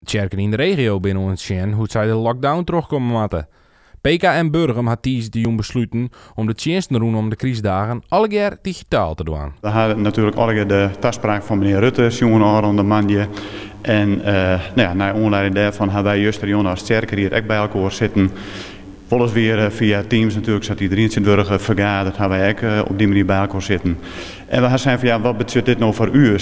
Tjerken in de regio binnen ons zien hoe zij de lockdown terugkomen moeten. PKN Burgum had de jong besloten om de diensten rondom de crisisdagen alle keer digitaal te doen. We hadden natuurlijk alle de tastspraak van meneer Rutte, jongen aan de mandje. En naar aanleiding daarvan hebben wij juist als Tjerker hier ook bij elkaar zitten. Volgens weer via Teams natuurlijk, zat iedereen zijn burger vergaderd, hebben wij ook op die manier bij elkaar zitten. En we zijn van ja, wat betekent dit nou voor u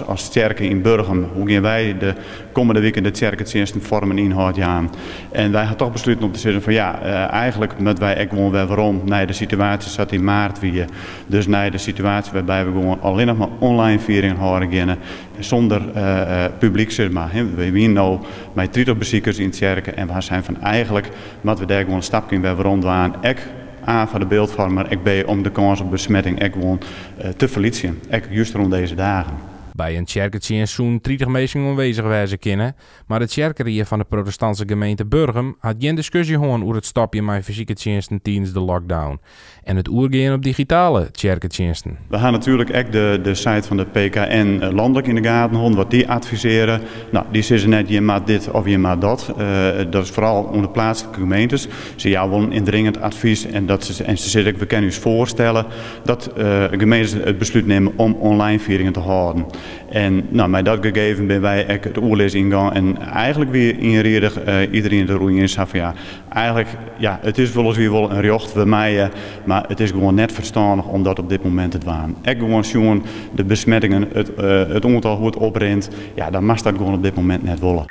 als Tjerker in Burgum? Hoe gaan wij de komende weken de Tjerkerdiensten vormen inhoud aan? En wij hebben toch besloten om te zeggen van ja, eigenlijk moeten wij ook gewoon weer waarom naar de situatie zat in maart weer. Dus naar de situatie waarbij we gewoon alleen nog maar online vieringen houden beginnen. Zonder publiek zeg maar. We zijn nu met 30 bezoekers in Tjerken en we zijn van eigenlijk moeten we daar gewoon een stapje bij waarom we aan. A van de beeldvormer, ik ben om de kans op besmetting gewoon te verliezen. Juist rond deze dagen. Bij een Tjerkertje zo'n 30 mensen aanwezig wijzen kunnen, maar de Tjerkerie van de protestantse gemeente Burgum had geen discussie gewoon over het stapje met fysieke diensten tijdens de lockdown. En het oergaan op digitale Tjerkerdiensten. We gaan natuurlijk ook de site van de PKN landelijk in de gaten houden, wat die adviseren. Nou, die zeggen net, je maakt dit of je maakt dat. Dat is vooral onder de plaatselijke gemeentes. Ze jou wel een indringend advies en ze zeggen, we kunnen u voorstellen dat gemeentes het besluit nemen om online vieringen te houden. En nou, met dat gegeven ben wij het oorlees ingaan en eigenlijk weer inredig iedereen de roei in van ja, eigenlijk ja, het is volgens wie wel een recht voor mij, maar het is gewoon net verstandig om dat op dit moment te doen. Ik gewoon zien de besmettingen, het aantal hoe het oprent, ja, dan mag dat gewoon op dit moment net willen.